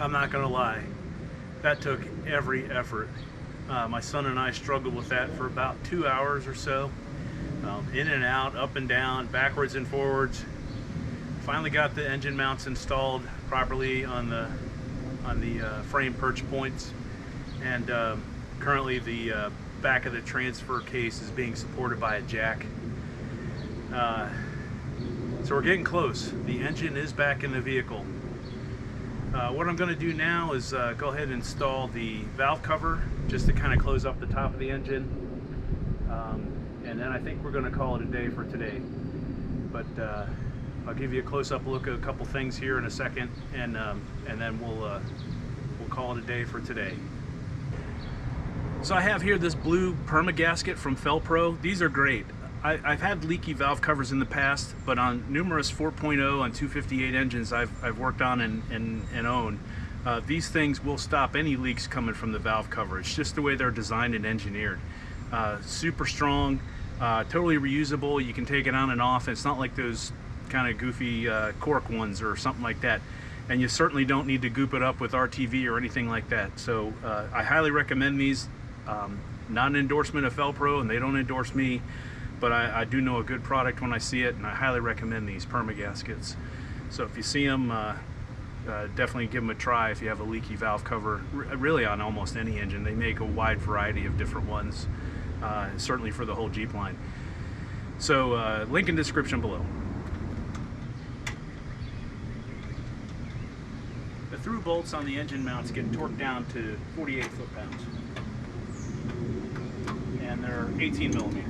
I'm not gonna lie, that took every effort. My son and I struggled with that for about 2 hours or so, in and out, up and down, backwards and forwards. Finally got the engine mounts installed properly on the frame perch points, and currently the back of the transfer case is being supported by a jack. So we're getting close. The engine is back in the vehicle. What I'm going to do now is go ahead and install the valve cover just to kind of close up the top of the engine, and then I think we're going to call it a day for today. But I'll give you a close-up look at a couple things here in a second, and then we'll call it a day for today. So I have here this blue perma gasket from Felpro. These are great. I've had leaky valve covers in the past, but on numerous 4.0 and 258 engines I've worked on and own, these things will stop any leaks coming from the valve cover. It's just the way they're designed and engineered. Super strong, totally reusable. You can take it on and off. It's not like those kind of goofy cork ones or something like that. And you certainly don't need to goop it up with RTV or anything like that. So I highly recommend these. Not an endorsement of Felpro, and they don't endorse me, but I do know a good product when I see it, and I highly recommend these perma gaskets. So if you see them, definitely give them a try if you have a leaky valve cover, really on almost any engine. They make a wide variety of different ones, certainly for the whole Jeep line. So link in description below. The through bolts on the engine mounts get torqued down to 48 foot-pounds, and they're 18 millimeter.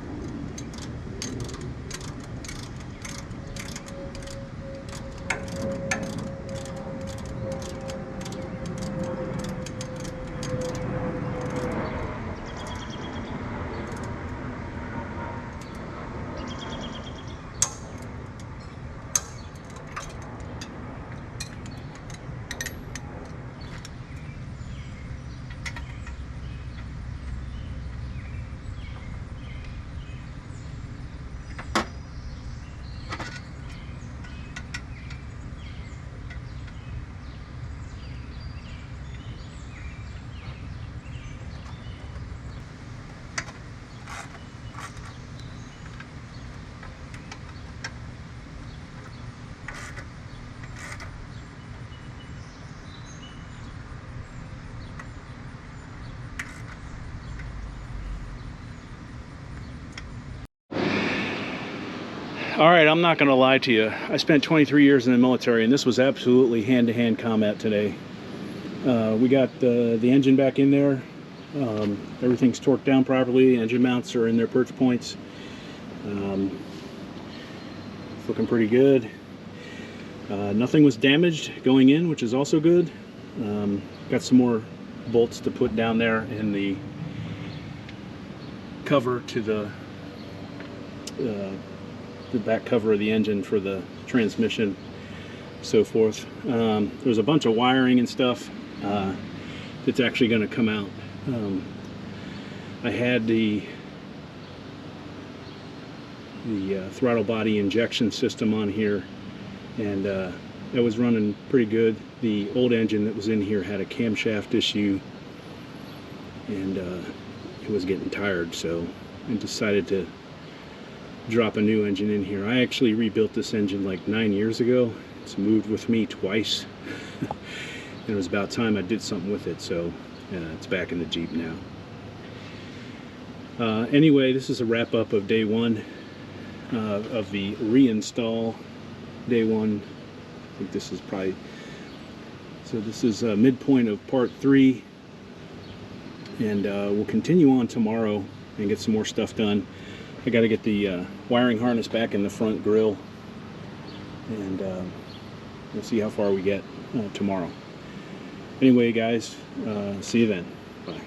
All right, I'm not going to lie to you. I spent 23 years in the military, and this was absolutely hand-to-hand combat today. We got the engine back in there. Everything's torqued down properly. Engine mounts are in their perch points. It's looking pretty good. Nothing was damaged going in, which is also good. Got some more bolts to put down there in the cover to the back cover of the engine for the transmission, so forth. There's a bunch of wiring and stuff that's actually going to come out. I had the throttle body injection system on here, and that was running pretty good. The old engine that was in here had a camshaft issue, and it was getting tired, so I decided to drop a new engine in here. I actually rebuilt this engine like 9 years ago. It's moved with me twice. And it was about time I did something with it, so it's back in the Jeep now. Anyway, this is a wrap up of day one of the reinstall. Day one, I think this is probably, so this is midpoint of part 3, and we'll continue on tomorrow and get some more stuff done. I got to get the wiring harness back in the front grille, and we'll see how far we get tomorrow. Anyway, guys, see you then. Bye.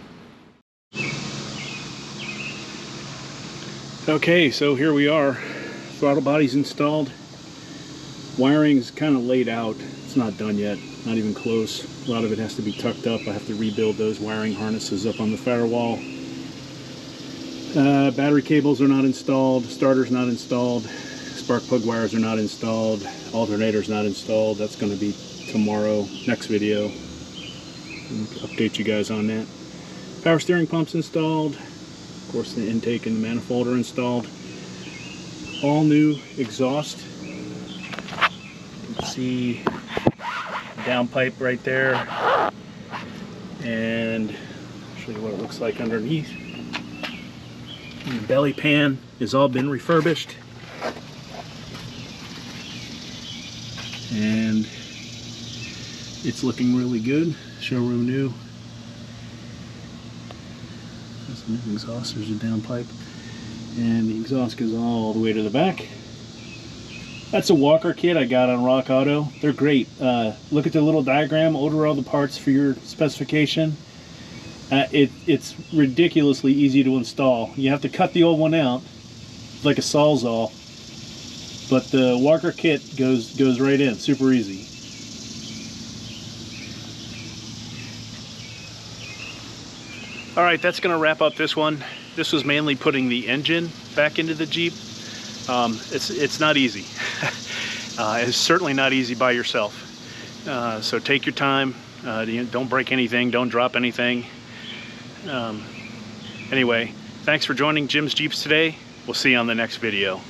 Okay, so here we are. Throttle body's installed. Wiring's kind of laid out. It's not done yet, not even close. A lot of it has to be tucked up. I have to rebuild those wiring harnesses up on the firewall. Battery cables are not installed, starter's not installed, spark plug wires are not installed, alternator's not installed. That's going to be tomorrow, next video. and update you guys on that. Power steering pump's installed. Of course, the intake and the manifold are installed. All new exhaust. You can see the downpipe right there. And I'll show you what it looks like underneath. And the belly pan has all been refurbished. And it's looking really good. Showroom new. That's a new exhaust. There's a downpipe. And the exhaust goes all the way to the back. That's a Walker kit I got on Rock Auto. They're great. Look at the little diagram, order all the parts for your specification. It's ridiculously easy to install. You have to cut the old one out, like a Sawzall, but the Walker kit goes right in, super easy. All right, that's going to wrap up this one. This was mainly putting the engine back into the Jeep. It's not easy. It's certainly not easy by yourself. So take your time. Don't break anything. Don't drop anything. Anyway, thanks for joining Jim's Jeeps today. We'll see you on the next video.